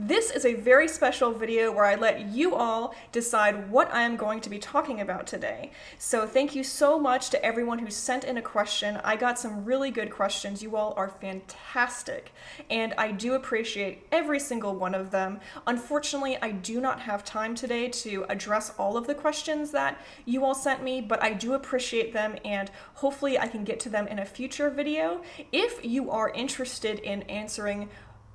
This is a very special video where I let you all decide what I am going to be talking about today. So thank you so much to everyone who sent in a question. I got some really good questions. You all are fantastic, and I do appreciate every single one of them. Unfortunately, I do not have time today to address all of the questions that you all sent me, but I do appreciate them, and hopefully I can get to them in a future video. If you are interested in answering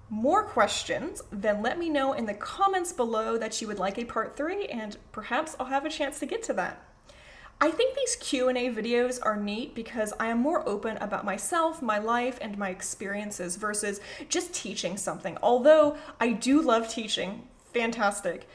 more questions, then let me know in the comments below that you would like a part 3, and perhaps I'll have a chance to get to that. I think these Q&A videos are neat because I am more open about myself, my life, and my experiences versus just teaching something. Although I do love teaching, fantastic.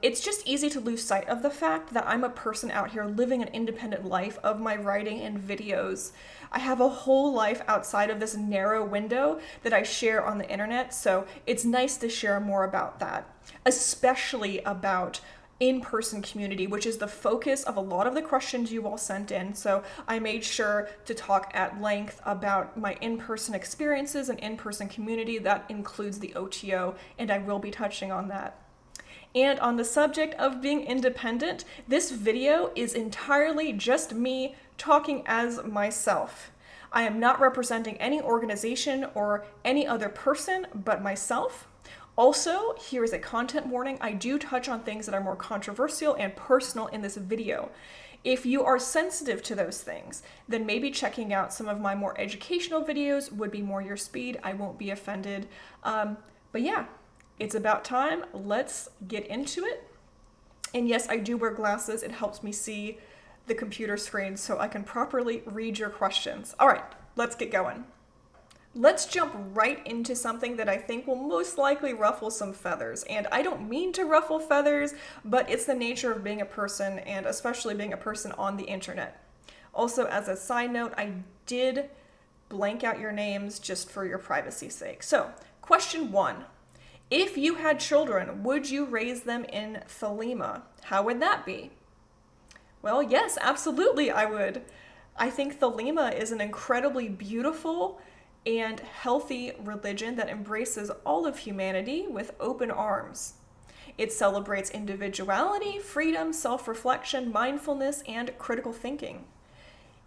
It's just easy to lose sight of the fact that I'm a person out here living an independent life of my writing and videos. I have a whole life outside of this narrow window that I share on the internet, so it's nice to share more about that, especially about in-person community, which is the focus of a lot of the questions you all sent in. So I made sure to talk at length about my in-person experiences and in-person community. That includes the OTO, and I will be touching on that. And on the subject of being independent, this video is entirely just me talking as myself. I am not representing any organization or any other person but myself. Also, here is a content warning. I do touch on things that are more controversial and personal in this video. If you are sensitive to those things, then maybe checking out some of my more educational videos would be more your speed. I won't be offended. But yeah. It's about time. Let's get into it. And yes, I do wear glasses. It helps me see the computer screen so I can properly read your questions. All right, let's get going. Let's jump right into something that I think will most likely ruffle some feathers. And I don't mean to ruffle feathers, but it's the nature of being a person, and especially being a person on the internet. Also, as a side note, I did blank out your names just for your privacy's sake. So, question 1. If you had children, would you raise them in Thelema? How would that be? Well, yes, absolutely I would. I think Thelema is an incredibly beautiful and healthy religion that embraces all of humanity with open arms. It celebrates individuality, freedom, self-reflection, mindfulness, and critical thinking.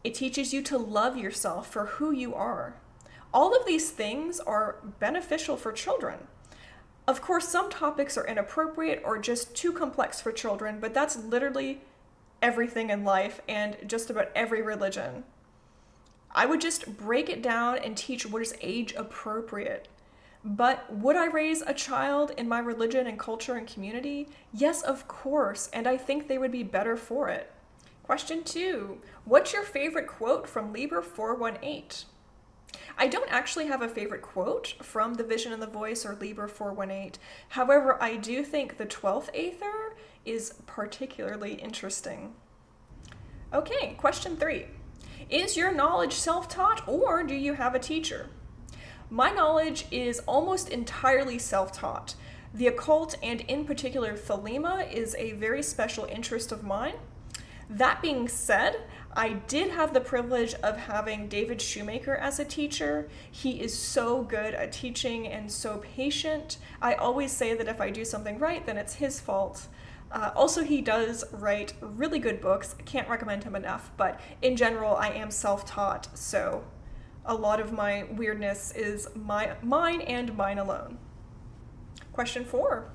It teaches you to love yourself for who you are. All of these things are beneficial for children. Of course, some topics are inappropriate or just too complex for children, but that's literally everything in life and just about every religion. I would just break it down and teach what is age appropriate. But would I raise a child in my religion and culture and community? Yes, of course, and I think they would be better for it. Question 2. What's your favorite quote from Liber 418? I don't actually have a favorite quote from The Vision and the Voice or Liber 418. However, I do think the 12th Aether is particularly interesting. Okay, question 3. Is your knowledge self-taught or do you have a teacher? My knowledge is almost entirely self-taught. The occult, and in particular Thelema, is a very special interest of mine. That being said, I did have the privilege of having David Shoemaker as a teacher. He is so good at teaching and so patient. I always say that if I do something right, then it's his fault. Also, he does write really good books. I can't recommend him enough, but in general, I am self-taught, so a lot of my weirdness is mine and mine alone. Question 4.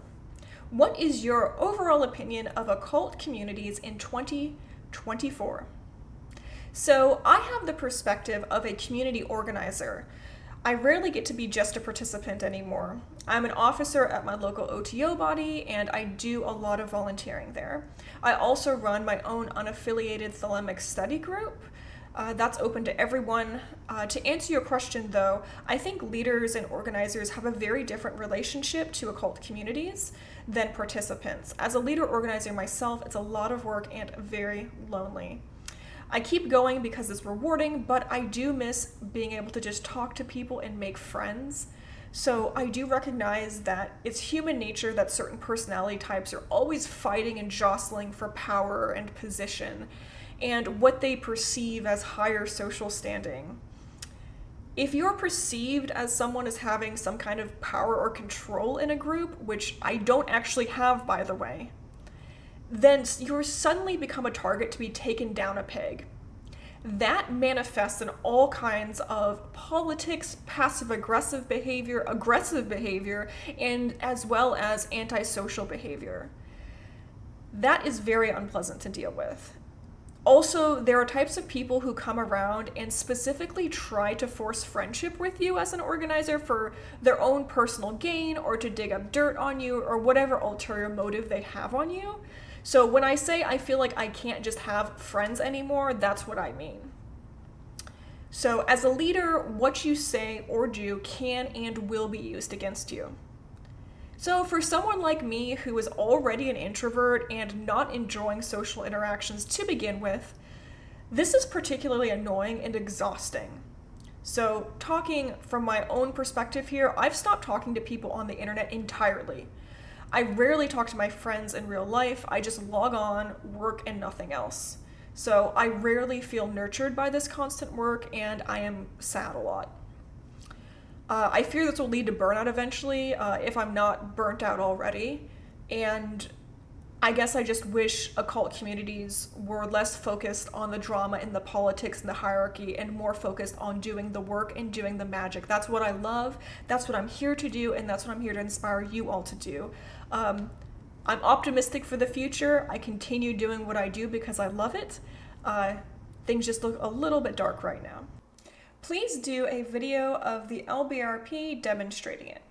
What is your overall opinion of occult communities in 2024? So I have the perspective of a community organizer. I rarely get to be just a participant anymore. I'm an officer at my local OTO body, and I do a lot of volunteering there. I also run my own unaffiliated Thelemic study group. That's open to everyone. To answer your question, though, I think leaders and organizers have a very different relationship to occult communities than participants. As a leader organizer myself, it's a lot of work and very lonely. I keep going because it's rewarding, but I do miss being able to just talk to people and make friends. So I do recognize that it's human nature that certain personality types are always fighting and jostling for power and position and what they perceive as higher social standing. If you're perceived as someone as having some kind of power or control in a group, which I don't actually have, by the way, then you're suddenly become a target to be taken down a peg. That manifests in all kinds of politics, passive-aggressive behavior, aggressive behavior, and as well as antisocial behavior. That is very unpleasant to deal with. Also, there are types of people who come around and specifically try to force friendship with you as an organizer for their own personal gain or to dig up dirt on you or whatever ulterior motive they have on you. So when I say I feel like I can't just have friends anymore, that's what I mean. So as a leader, what you say or do can and will be used against you. So for someone like me who is already an introvert and not enjoying social interactions to begin with, this is particularly annoying and exhausting. So talking from my own perspective here, I've stopped talking to people on the internet entirely. I rarely talk to my friends in real life. I just log on, work, and nothing else. So I rarely feel nurtured by this constant work, and I am sad a lot. I fear this will lead to burnout eventually, if I'm not burnt out already. And I guess I just wish occult communities were less focused on the drama and the politics and the hierarchy and more focused on doing the work and doing the magic. That's what I love, that's what I'm here to do, and that's what I'm here to inspire you all to do. I'm optimistic for the future. I continue doing what I do because I love it. Things just look a little bit dark right now. Please do a video of the LBRP demonstrating it.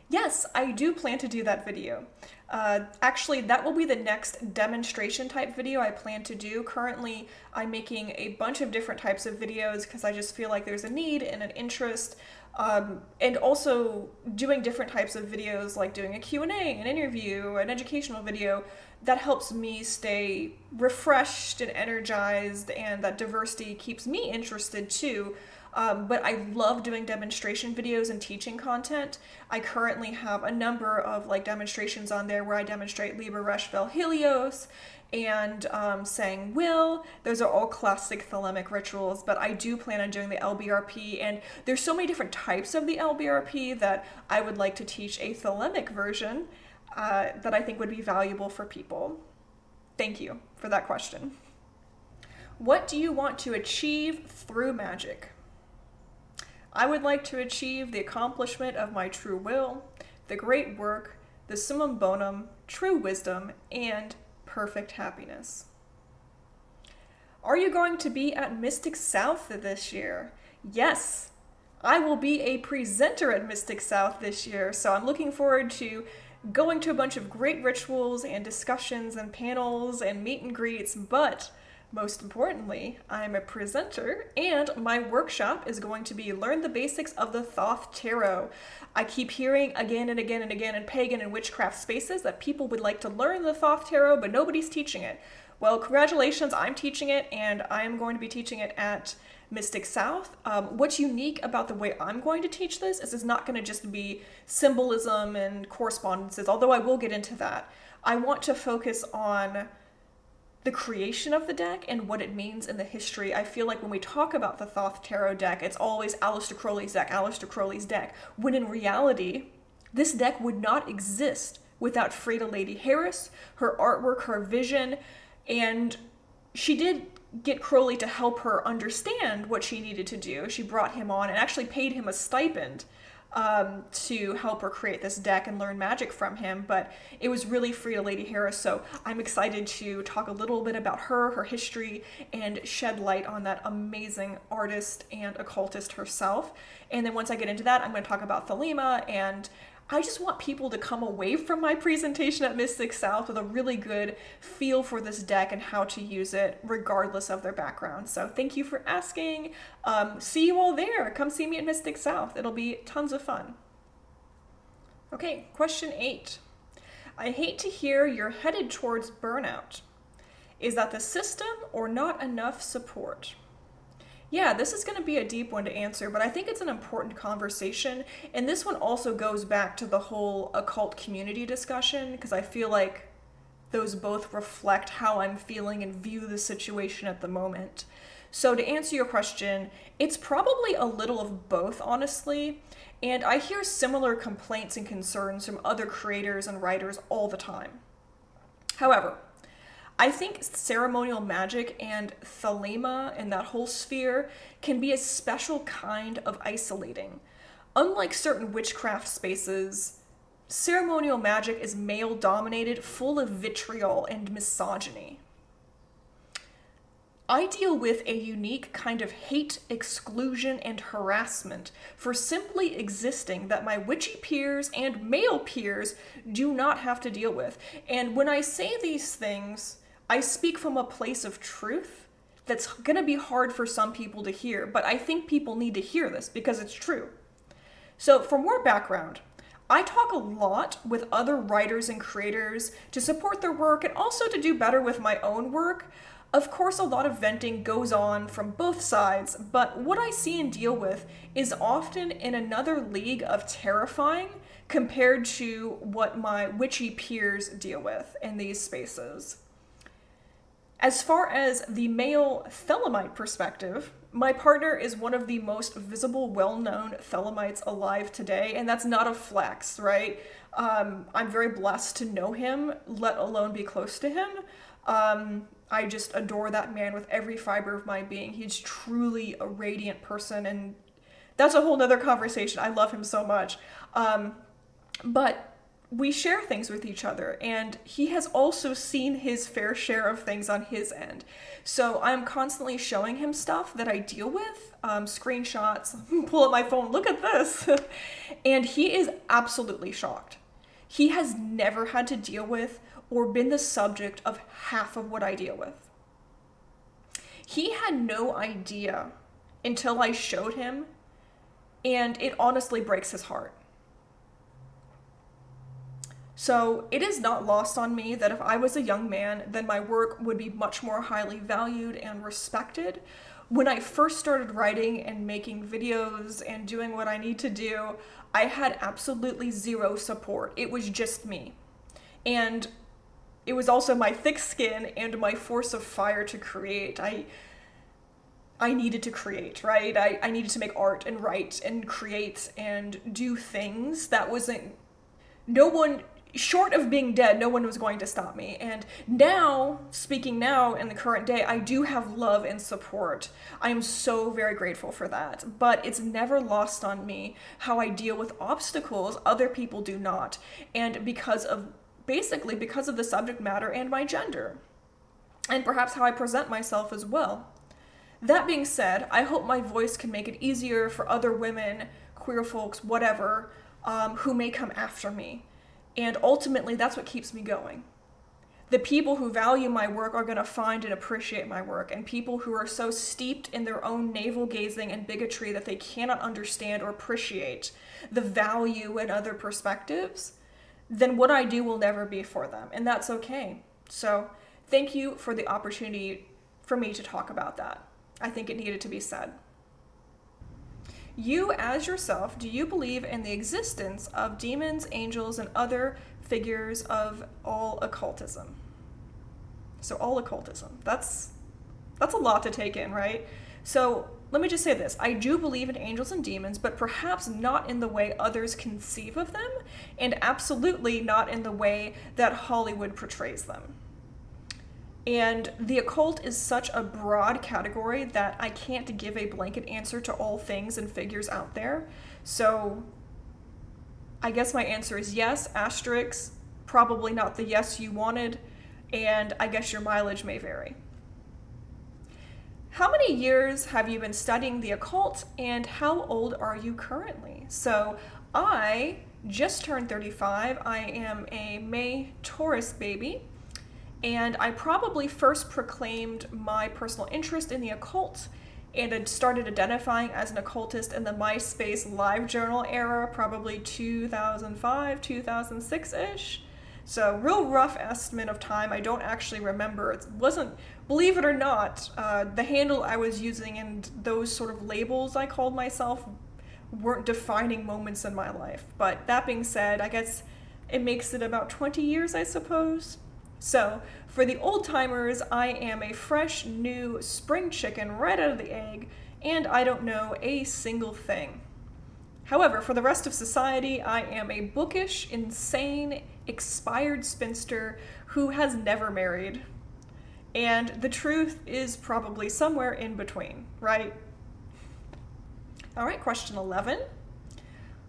Yes, I do plan to do that video. Actually, that will be the next demonstration type video I plan to do. Currently, I'm making a bunch of different types of videos because I just feel like there's a need and an interest, and also doing different types of videos like doing a Q&A, an interview, an educational video that helps me stay refreshed and energized, and that diversity keeps me interested too. But I love doing demonstration videos and teaching content. I currently have a number of demonstrations on there where I demonstrate Liber Helios and saying will. Those are all classic Thelemic rituals, but I do plan on doing the LBRP, and there's so many different types of the LBRP that I would like to teach a Thelemic version that I think would be valuable for people. Thank you for that question. What do you want to achieve through magic? I would like to achieve the accomplishment of my true will, the great work, the summum bonum, true wisdom, and perfect happiness. Are you going to be at Mystic South this year? Yes, I will be a presenter at Mystic South this year, so I'm looking forward to going to a bunch of great rituals and discussions and panels and meet and greets, but most importantly, I'm a presenter, and my workshop is going to be Learn the Basics of the Thoth Tarot. I keep hearing again and again and again in pagan and witchcraft spaces that people would like to learn the Thoth Tarot, but nobody's teaching it. Well, congratulations, I'm teaching it, and I'm going to be teaching it at Mystic South. What's unique about the way I'm going to teach this is it's not going to just be symbolism and correspondences, although I will get into that. I want to focus on the creation of the deck and what it means in the history. I feel like when we talk about the Thoth Tarot deck, it's always Aleister Crowley's deck, when in reality, this deck would not exist without Freda Lady Harris, her artwork, her vision, and she did get Crowley to help her understand what she needed to do. She brought him on and actually paid him a stipend to help her create this deck and learn magic from him, but it was really Freda Lady Harris, so I'm excited to talk a little bit about her history, and shed light on that amazing artist and occultist herself. And then once I get into that, I'm going to talk about Thelema, and I just want people to come away from my presentation at Mystic South with a really good feel for this deck and how to use it regardless of their background. So thank you for asking. See you all there. Come see me at Mystic South. It'll be tons of fun. Okay, question 8. I hate to hear you're headed towards burnout. Is that the system or not enough support? Yeah, this is going to be a deep one to answer, but I think it's an important conversation. And this one also goes back to the whole occult community discussion, because I feel like those both reflect how I'm feeling and view the situation at the moment. So to answer your question, it's probably a little of both, honestly. And I hear similar complaints and concerns from other creators and writers all the time. However, I think ceremonial magic and Thelema and that whole sphere can be a special kind of isolating. Unlike certain witchcraft spaces, ceremonial magic is male dominated, full of vitriol and misogyny. I deal with a unique kind of hate, exclusion, and harassment for simply existing that my witchy peers and male peers do not have to deal with. And when I say these things, I speak from a place of truth that's gonna be hard for some people to hear, but I think people need to hear this because it's true. So for more background, I talk a lot with other writers and creators to support their work and also to do better with my own work. Of course, a lot of venting goes on from both sides, but what I see and deal with is often in another league of terrifying compared to what my witchy peers deal with in these spaces. As far as the male Thelemite perspective, my partner is one of the most visible, well-known Thelemites alive today, and that's not a flex, right? I'm very blessed to know him, let alone be close to him. I just adore that man with every fiber of my being. He's truly a radiant person, and that's a whole nother conversation. I love him so much. But we share things with each other, and he has also seen his fair share of things on his end. So I'm constantly showing him stuff that I deal with, screenshots, pull up my phone, look at this. And he is absolutely shocked. He has never had to deal with or been the subject of half of what I deal with. He had no idea until I showed him, and it honestly breaks his heart. So it is not lost on me that if I was a young man, then my work would be much more highly valued and respected. When I first started writing and making videos and doing what I need to do, I had absolutely zero support. It was just me. And it was also my thick skin and my force of fire to create. I needed to create, right? I needed to make art and write and create and do things that wasn't, no one, short of being dead, no one was going to stop me. And now, speaking now in the current day, I do have love and support. I am so very grateful for that. But it's never lost on me how I deal with obstacles other people do not. And basically because of the subject matter and my gender. And perhaps how I present myself as well. That being said, I hope my voice can make it easier for other women, queer folks, whatever, who may come after me. And ultimately, that's what keeps me going. The people who value my work are going to find and appreciate my work, and people who are so steeped in their own navel-gazing and bigotry that they cannot understand or appreciate the value in other perspectives, then what I do will never be for them, and that's okay. So thank you for the opportunity for me to talk about that. I think it needed to be said. You, as yourself, do you believe in the existence of demons, angels, and other figures of all occultism? So all occultism, that's a lot to take in, right? So let me just say this. I do believe in angels and demons, but perhaps not in the way others conceive of them, and absolutely not in the way that Hollywood portrays them. And the occult is such a broad category that I can't give a blanket answer to all things and figures out there. So I guess my answer is yes, asterisk, probably not the yes you wanted, and I guess your mileage may vary. How many years have you been studying the occult, and how old are you currently? So I just turned 35. I am a May Taurus baby. And I probably first proclaimed my personal interest in the occult and had started identifying as an occultist in the MySpace LiveJournal era, probably 2005, 2006-ish. So real rough estimate of time. I don't actually remember. It wasn't, believe it or not, the handle I was using and those sort of labels I called myself weren't defining moments in my life. But that being said, I guess it makes it about 20 years, I suppose. So, for the old timers, I am a fresh, new spring chicken right out of the egg, and I don't know a single thing. However, for the rest of society, I am a bookish, insane, expired spinster who has never married. And the truth is probably somewhere in between, right? All right, question 11.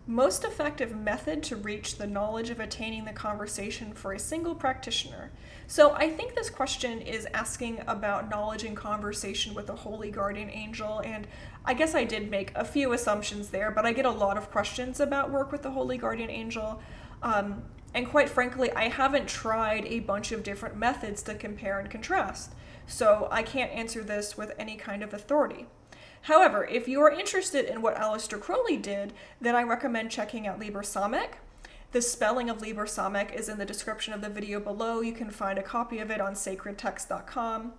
Most effective method to reach the knowledge of attaining the conversation for a single practitioner. So I think this question is asking about knowledge and conversation with a holy guardian angel, and I guess I did make a few assumptions there, but I get a lot of questions about work with the holy guardian angel. And quite frankly, I haven't tried a bunch of different methods to compare and contrast, so I can't answer this with any kind of authority. However, if you are interested in what Aleister Crowley did, then I recommend checking out Liber Samekh. The spelling of Liber Samekh is in the description of the video below. You can find a copy of it on sacredtext.com.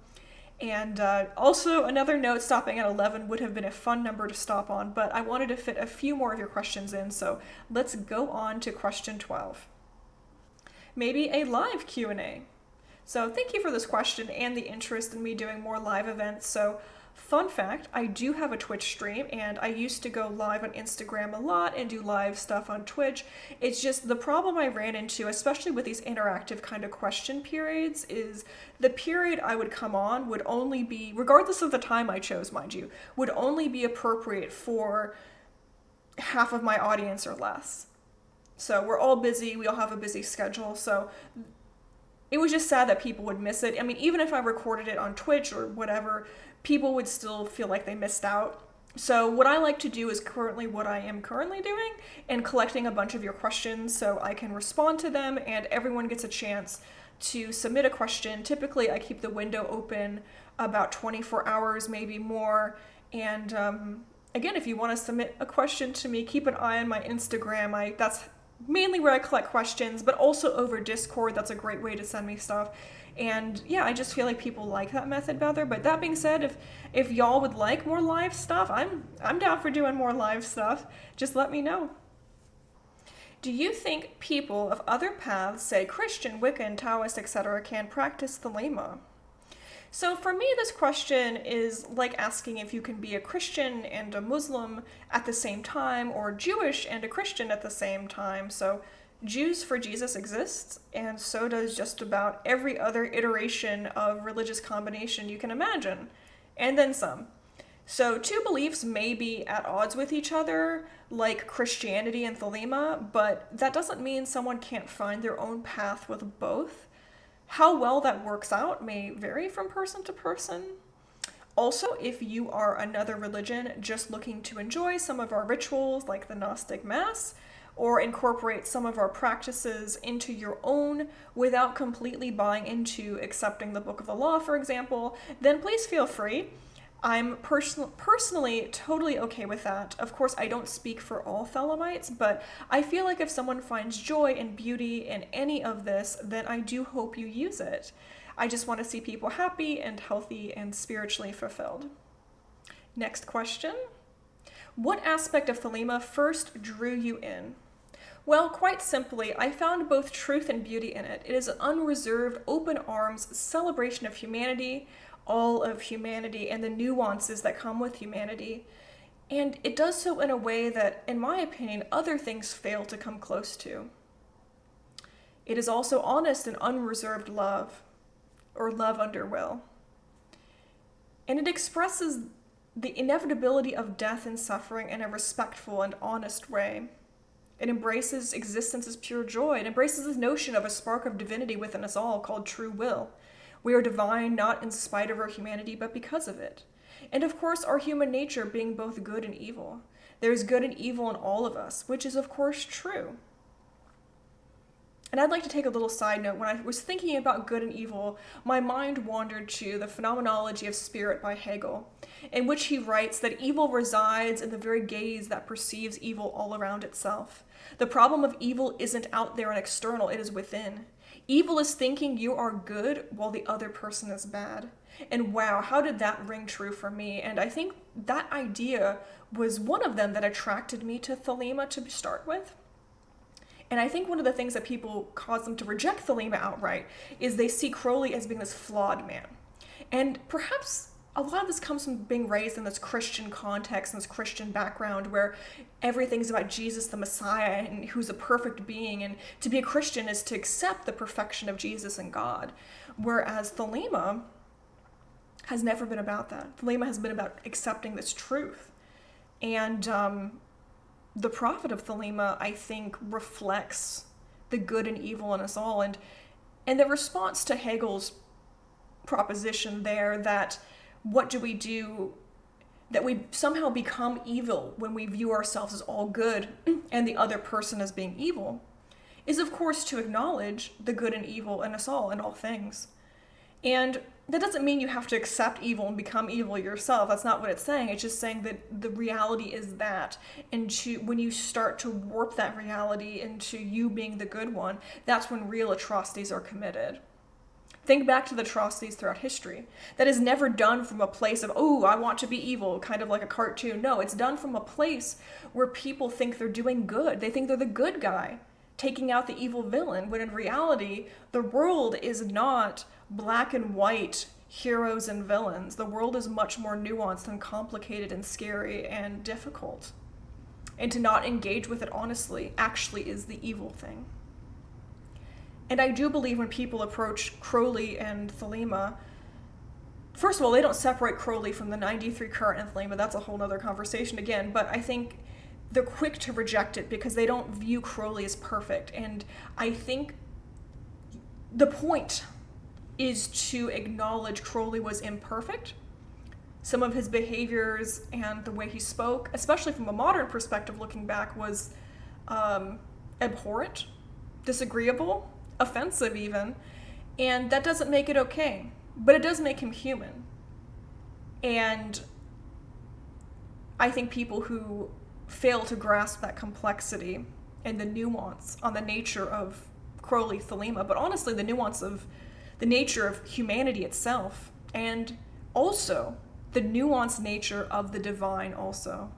And also, another note, stopping at 11 would have been a fun number to stop on, but I wanted to fit a few more of your questions in, so let's go on to question 12. Maybe a live Q&A. So thank you for this question and the interest in me doing more live events. So fun fact, I do have a Twitch stream, and I used to go live on Instagram a lot and do live stuff on Twitch. It's just the problem I ran into, especially with these interactive kind of question periods, is the period I would come on would only be, regardless of the time I chose, mind you, would only be appropriate for half of my audience or less. So we're all busy, we all have a busy schedule, so it was just sad that people would miss it. I mean, even if I recorded it on Twitch or whatever, people would still feel like they missed out. So what I like to do is what I am currently doing, and collecting a bunch of your questions so I can respond to them and everyone gets a chance to submit a question. Typically, I keep the window open about 24 hours, maybe more. And again, if you want to submit a question to me, keep an eye on my Instagram. That's mainly where I collect questions, but also over Discord. That's a great way to send me stuff. And yeah, I just feel like people like that method better. But that being said, if y'all would like more live stuff, I'm down for doing more live stuff. Just let me know. Do you think people of other paths, say Christian, Wiccan, Taoist, etc., can practice Thelema? So for me, this question is like asking if you can be a Christian and a Muslim at the same time, or Jewish and a Christian at the same time. So Jews for Jesus exists, and so does just about every other iteration of religious combination you can imagine, and then some. So two beliefs may be at odds with each other, like Christianity and Thelema, but that doesn't mean someone can't find their own path with both. How well that works out may vary from person to person. Also, if you are another religion just looking to enjoy some of our rituals, like the Gnostic Mass, or incorporate some of our practices into your own without completely buying into accepting the Book of the Law, for example, then please feel free. I'm personally totally okay with that. Of course, I don't speak for all Thelemites, but I feel like if someone finds joy and beauty in any of this, then I do hope you use it. I just want to see people happy and healthy and spiritually fulfilled. Next question. What aspect of Thelema first drew you in? Well, quite simply, I found both truth and beauty in it. It is an unreserved, open arms celebration of humanity, all of humanity, and the nuances that come with humanity. And it does so in a way that, in my opinion, other things fail to come close to. It is also honest and unreserved love, or love under will. And it expresses the inevitability of death and suffering in a respectful and honest way. It embraces existence as pure joy. It embraces this notion of a spark of divinity within us all called true will. We are divine not in spite of our humanity, but because of it. And of course, our human nature being both good and evil. There is good and evil in all of us, which is of course true. And I'd like to take a little side note. When I was thinking about good and evil, my mind wandered to the Phenomenology of Spirit by Hegel, in which he writes that evil resides in the very gaze that perceives evil all around itself. The problem of evil isn't out there and external, it is within. Evil is thinking you are good while the other person is bad. And wow, how did that ring true for me? And I think that idea was one of them that attracted me to Thelema to start with. And I think one of the things that people cause them to reject Thelema outright is they see Crowley as being this flawed man. And perhaps a lot of this comes from being raised in this Christian context and this Christian background where everything's about Jesus the Messiah and who's a perfect being. And to be a Christian is to accept the perfection of Jesus and God. Whereas Thelema has never been about that. Thelema has been about accepting this truth. And the prophet of Thelema, I think, reflects the good and evil in us all. And the response to Hegel's proposition there that what do we do, that we somehow become evil when we view ourselves as all good and the other person as being evil, is of course to acknowledge the good and evil in us all, in all things. And that doesn't mean you have to accept evil and become evil yourself. That's not what it's saying. It's just saying that the reality is that. And when you start to warp that reality into you being the good one, that's when real atrocities are committed. Think back to the atrocities throughout history. That is never done from a place of, oh, I want to be evil, kind of like a cartoon. No, it's done from a place where people think they're doing good. They think they're the good guy, taking out the evil villain, when in reality, the world is not black and white heroes and villains. The world is much more nuanced and complicated and scary and difficult. And to not engage with it honestly actually is the evil thing. And I do believe when people approach Crowley and Thelema, first of all, they don't separate Crowley from the 93 current and Thelema. That's a whole other conversation again. But I think they're quick to reject it because they don't view Crowley as perfect. And I think the point is to acknowledge Crowley was imperfect. Some of his behaviors and the way he spoke, especially from a modern perspective looking back, was abhorrent, disagreeable, offensive even, and that doesn't make it okay, but it does make him human. And I think people who fail to grasp that complexity and the nuance on the nature of Crowley, Thelema, but honestly the nuance of the nature of humanity itself, and also the nuanced nature of the divine also,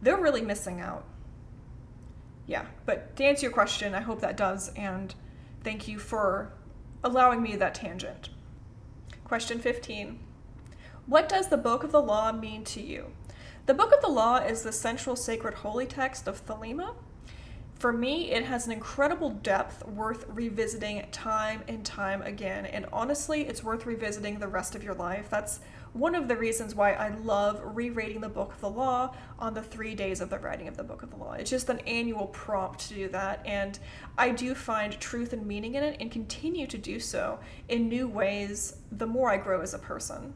they're really missing out. Yeah, but to answer your question, I hope that does, and thank you for allowing me that tangent. Question 15. What does the Book of the Law mean to you? The Book of the Law is the central sacred holy text of Thelema. For me, it has an incredible depth worth revisiting time and time again, and honestly, it's worth revisiting the rest of your life. That's one of the reasons why I love rereading the Book of the Law on the 3 days of the writing of the Book of the Law. It's just an annual prompt to do that, and I do find truth and meaning in it and continue to do so in new ways the more I grow as a person.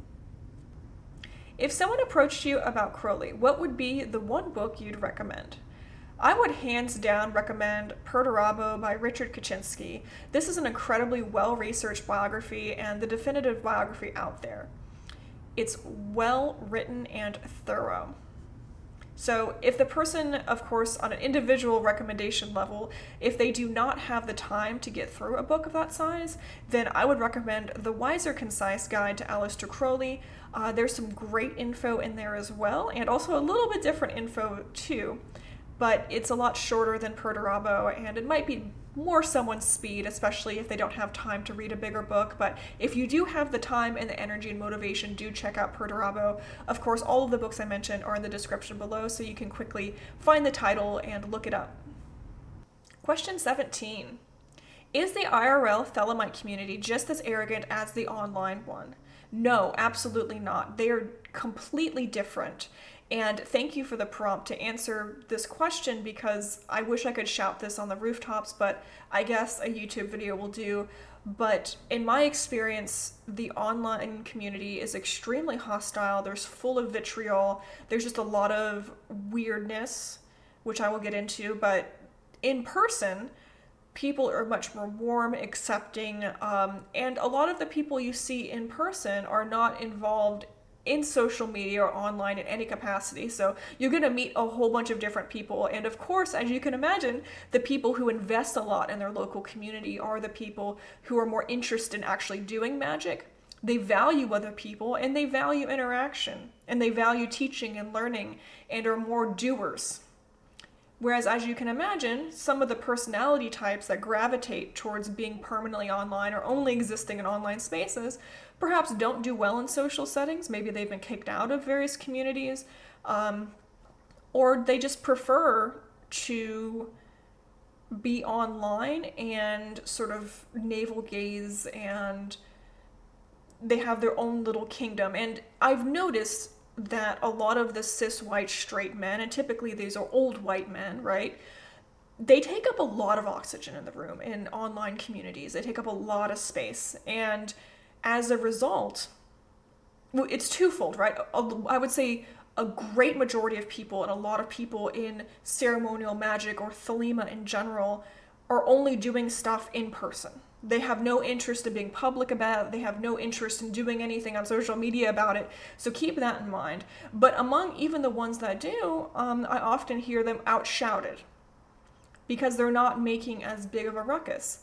If someone approached you about Crowley, what would be the one book you'd recommend? I would hands down recommend Perdurabo by Richard Kaczynski. This is an incredibly well-researched biography and the definitive biography out there. It's well written and thorough. So if the person, of course, on an individual recommendation level, if they do not have the time to get through a book of that size, then I would recommend the Weiser Concise Guide to Aleister Crowley. There's some great info in there as well, and also a little bit different info too. But it's a lot shorter than Perdurabo, and it might be more someone's speed, especially if they don't have time to read a bigger book. But if you do have the time and the energy and motivation, do check out Perdurabo. Of course, all of the books I mentioned are in the description below, so you can quickly find the title and look it up. Question 17. Is the IRL Thelemite community just as arrogant as the online one? No, absolutely not. They are completely different. And thank you for the prompt to answer this question, because I wish I could shout this on the rooftops, but I guess a YouTube video will do. But in my experience, the online community is extremely hostile. There's full of vitriol. There's just a lot of weirdness, which I will get into. But in person, people are much more warm, accepting, and a lot of the people you see in person are not involved in social media or online in any capacity. So you're going to meet a whole bunch of different people. And of course, as you can imagine, the people who invest a lot in their local community are the people who are more interested in actually doing magic. They value other people and they value interaction and they value teaching and learning and are more doers. Whereas, as you can imagine, some of the personality types that gravitate towards being permanently online or only existing in online spaces perhaps don't do well in social settings. Maybe they've been kicked out of various communities, or they just prefer to be online and sort of navel gaze, and they have their own little kingdom. And I've noticed that a lot of the cis white straight men, and typically these are old white men, right? They take up a lot of oxygen in the room in online communities. They take up a lot of space. And as a result, it's twofold, right? I would say a great majority of people and a lot of people in ceremonial magic or Thelema in general are only doing stuff in person. They have no interest in being public about it. They have no interest in doing anything on social media about it. So keep that in mind. But among even the ones that do, I often hear them outshouted because they're not making as big of a ruckus.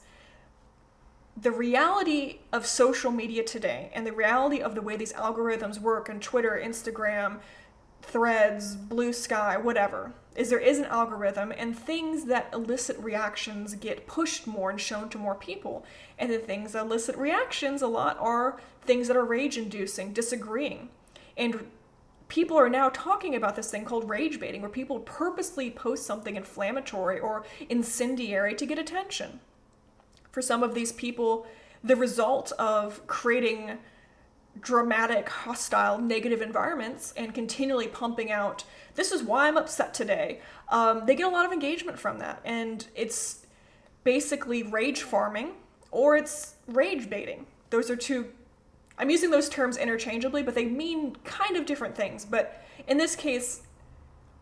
The reality of social media today and the reality of the way these algorithms work on Twitter, Instagram, Threads, Blue Sky, whatever, is there is an algorithm, and things that elicit reactions get pushed more and shown to more people. And the things that elicit reactions a lot are things that are rage-inducing, disagreeing. And people are now talking about this thing called rage baiting, where people purposely post something inflammatory or incendiary to get attention. For some of these people, the result of creating dramatic, hostile, negative environments and continually pumping out, this is why I'm upset today, they get a lot of engagement from that. And it's basically rage farming, or it's rage baiting. Those are two, I'm using those terms interchangeably, but they mean kind of different things. But in this case,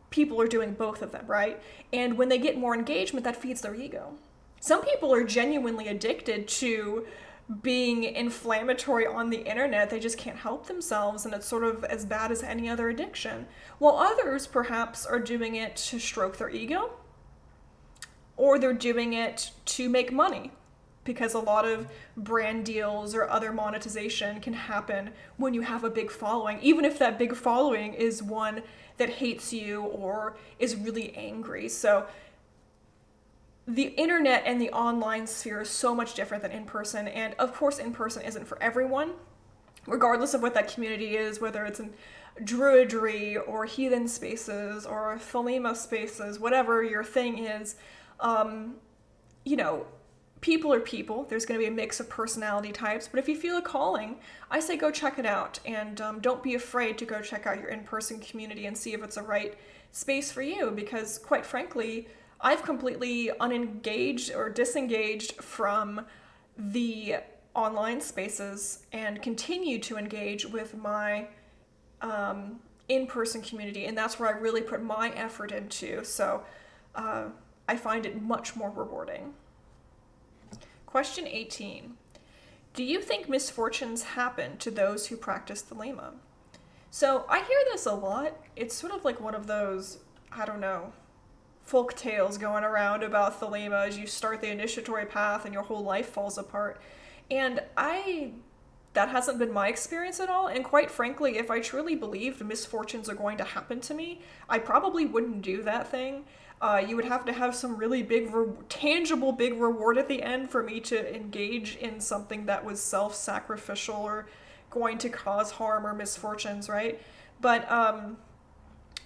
people are doing both of them, right? And when they get more engagement, that feeds their ego. Some people are genuinely addicted to being inflammatory on the internet. They just can't help themselves, and it's sort of as bad as any other addiction. While others perhaps are doing it to stroke their ego, or they're doing it to make money, because a lot of brand deals or other monetization can happen when you have a big following, even if that big following is one that hates you or is really angry. So the internet and the online sphere is so much different than in person, and of course in person isn't for everyone, regardless of what that community is, whether it's in druidry or heathen spaces or Thelema spaces, whatever your thing is. People are people. There's going to be a mix of personality types, but if you feel a calling, I say go check it out, and don't be afraid to go check out your in-person community and see if it's the right space for you, because quite frankly, I've completely unengaged or disengaged from the online spaces and continue to engage with my in-person community, and that's where I really put my effort into. So I find it much more rewarding. Question 18. Do you think misfortunes happen to those who practice Thelema? So I hear this a lot. It's sort of like one of those, folk tales going around about Thelema as you start the initiatory path and your whole life falls apart. And that hasn't been my experience at all. And quite frankly, if I truly believed misfortunes are going to happen to me, I probably wouldn't do that thing. You would have to have some really big, tangible big reward at the end for me to engage in something that was self-sacrificial or going to cause harm or misfortunes, right? But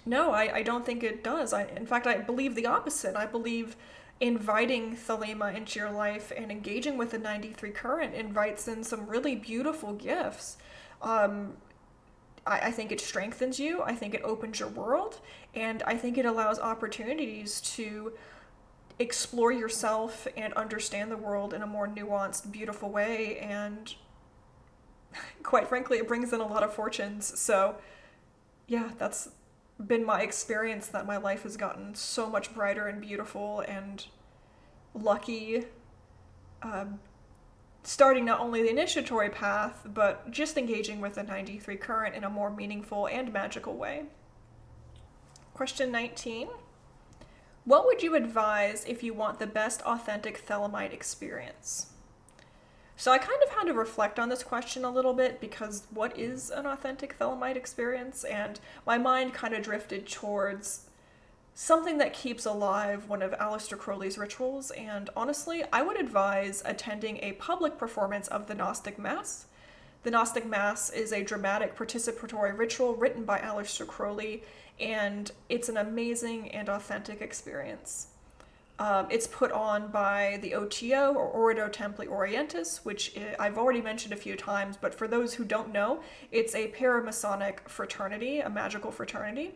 no, I don't think it does. In fact, I believe the opposite. I believe inviting Thelema into your life and engaging with the 93 current invites in some really beautiful gifts. I think it strengthens you. I think it opens your world. And I think it allows opportunities to explore yourself and understand the world in a more nuanced, beautiful way. And quite frankly, it brings in a lot of fortunes. So yeah, that's been my experience, that my life has gotten so much brighter and beautiful and lucky, starting not only the initiatory path, but just engaging with the 93 current in a more meaningful and magical way. Question 19. What would you advise if you want the best authentic Thelemite experience? So I kind of had to reflect on this question a little bit, because what is an authentic Thelemite experience? And my mind kind of drifted towards something that keeps alive one of Aleister Crowley's rituals, and honestly, I would advise attending a public performance of the Gnostic Mass. The Gnostic Mass is a dramatic participatory ritual written by Aleister Crowley, and it's an amazing and authentic experience. It's put on by the OTO, or Ordo Templi Orientis, which I've already mentioned a few times, but for those who don't know, it's a paramasonic fraternity, a magical fraternity.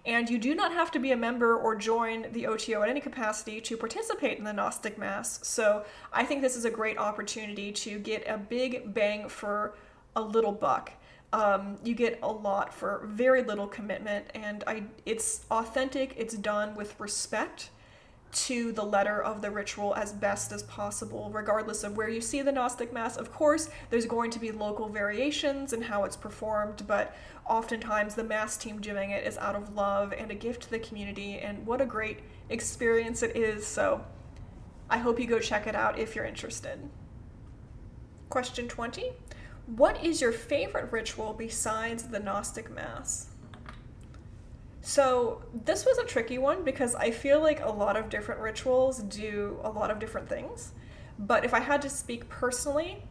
And you do not have to be a member or join the OTO in any capacity to participate in the Gnostic Mass. So I think this is a great opportunity to get a big bang for a little buck. You get a lot for very little commitment, and it's authentic, it's done with respect to the letter of the ritual as best as possible, regardless of where you see the Gnostic Mass. Of course, there's going to be local variations in how it's performed, but oftentimes the Mass team doing it is out of love and a gift to the community, and what a great experience it is. So I hope you go check it out if you're interested. Question 20. What is your favorite ritual besides the Gnostic Mass? So this was a tricky one because I feel like a lot of different rituals do a lot of different things. But if I had to speak personally,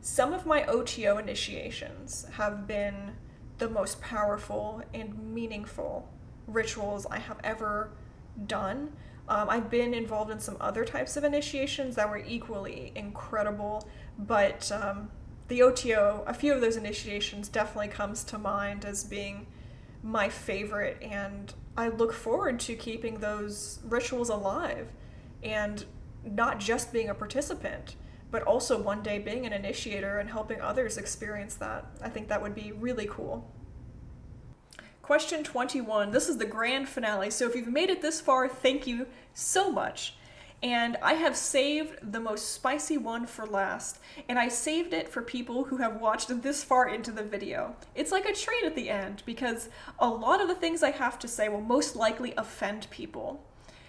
some of my OTO initiations have been the most powerful and meaningful rituals I have ever done. I've been involved in some other types of initiations that were equally incredible, but the OTO, a few of those initiations definitely comes to mind as being my favorite, and I look forward to keeping those rituals alive and not just being a participant, but also one day being an initiator and helping others experience that. I think that would be really cool. Question 21. This is the grand finale, so if you've made it this far, thank you so much. And I have saved the most spicy one for last, and I saved it for people who have watched this far into the video. It's like a treat at the end, because a lot of the things I have to say will most likely offend people.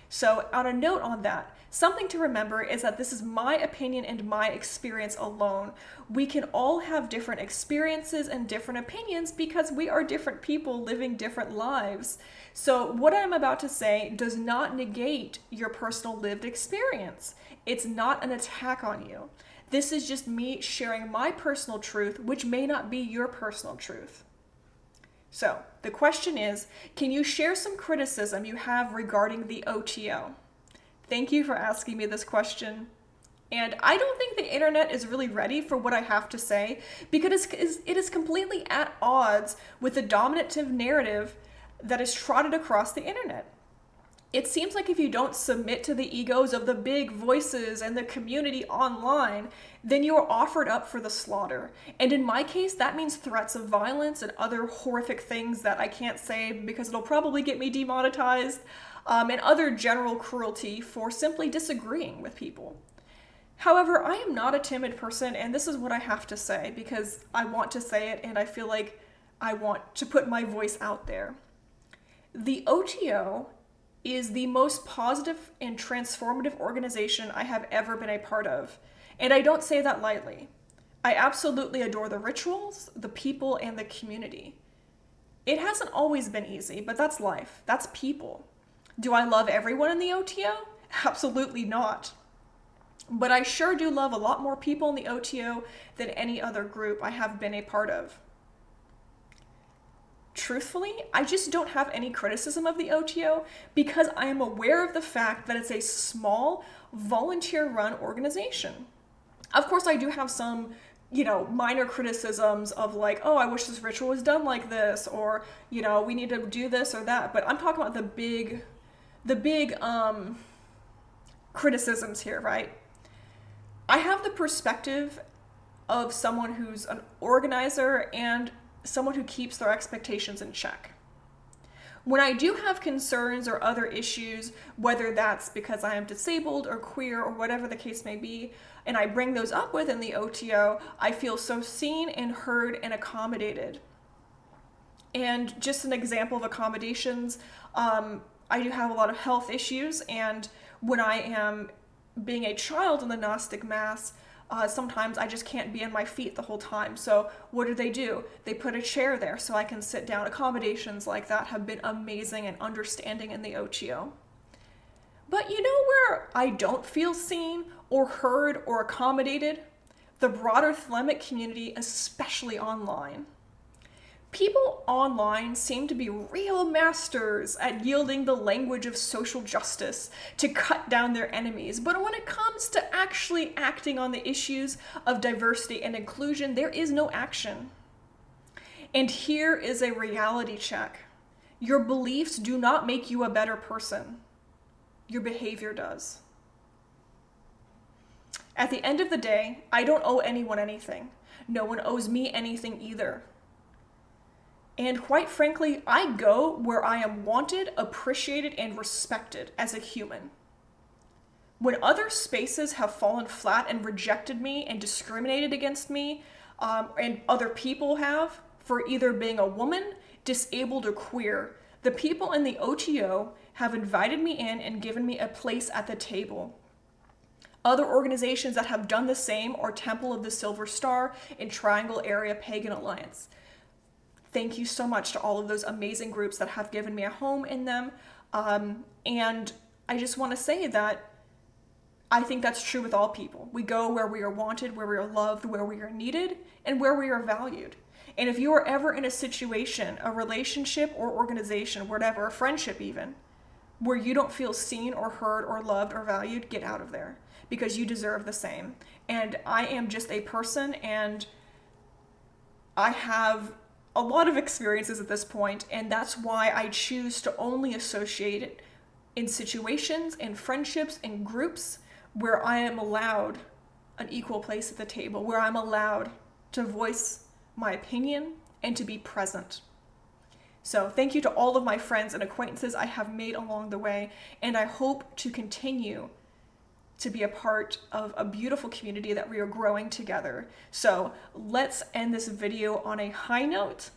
So on a note on that, something to remember is that this is my opinion and my experience alone. We can all have different experiences and different opinions because we are different people living different lives. So what I'm about to say does not negate your personal lived experience. It's not an attack on you. This is just me sharing my personal truth, which may not be your personal truth. So the question is, can you share some criticism you have regarding the OTO? Thank you for asking me this question. And I don't think the internet is really ready for what I have to say because it is completely at odds with the dominative narrative that is trotted across the internet. It seems like if you don't submit to the egos of the big voices and the community online, then you are offered up for the slaughter. And in my case, that means threats of violence and other horrific things that I can't say because it'll probably get me demonetized, and other general cruelty for simply disagreeing with people. However, I am not a timid person, and this is what I have to say because I want to say it and I feel like I want to put my voice out there. The OTO is the most positive and transformative organization I have ever been a part of, and I don't say that lightly. I absolutely adore the rituals, the people, and the community. It hasn't always been easy, but that's life. That's people. Do I love everyone in the OTO? Absolutely not. But I sure do love a lot more people in the OTO than any other group I have been a part of. Truthfully, I just don't have any criticism of the OTO because I am aware of the fact that it's a small, volunteer-run organization. Of course, I do have some, minor criticisms of like, oh, I wish this ritual was done like this, or, we need to do this or that. But I'm talking about the big criticisms here, right? I have the perspective of someone who's an organizer and someone who keeps their expectations in check. When I do have concerns or other issues, whether that's because I am disabled or queer or whatever the case may be, and I bring those up within the OTO, I feel so seen and heard and accommodated. And just an example of accommodations, I do have a lot of health issues, and when I am being a child in the Gnostic Mass, Sometimes I just can't be on my feet the whole time. So what do? They put a chair there so I can sit down. Accommodations like that have been amazing and understanding in the OTO. But you know where I don't feel seen or heard or accommodated? The broader Thelemic community, especially online. People online seem to be real masters at yielding the language of social justice to cut down their enemies, but when it comes to actually acting on the issues of diversity and inclusion, there is no action. And here is a reality check. Your beliefs do not make you a better person. Your behavior does. At the end of the day, I don't owe anyone anything. No one owes me anything either. And quite frankly, I go where I am wanted, appreciated, and respected as a human. When other spaces have fallen flat and rejected me and discriminated against me, and other people have, for either being a woman, disabled, or queer, the people in the OTO have invited me in and given me a place at the table. Other organizations that have done the same are Temple of the Silver Star and Triangle Area Pagan Alliance. Thank you so much to all of those amazing groups that have given me a home in them. And I just want to say that I think that's true with all people. We go where we are wanted, where we are loved, where we are needed, and where we are valued. And if you are ever in a situation, a relationship or organization, whatever, a friendship even, where you don't feel seen or heard or loved or valued, get out of there, because you deserve the same. And I am just a person, and I have a lot of experiences at this point, and that's why I choose to only associate it in situations, in friendships, in groups where I am allowed an equal place at the table, where I'm allowed to voice my opinion and to be present. So thank you to all of my friends and acquaintances I have made along the way, and I hope to continue to be a part of a beautiful community that we are growing together. So let's end this video on a high note.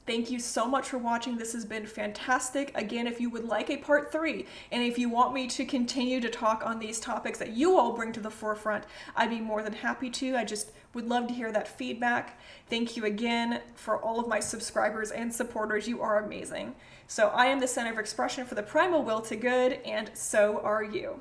Thank you so much for watching. This has been fantastic. Again, if you would like a part 3, and if you want me to continue to talk on these topics that you all bring to the forefront, I'd be more than happy to. I just would love to hear that feedback. Thank you again for all of my subscribers and supporters. You are amazing. So I am the center of expression for the primal will to good, and so are you.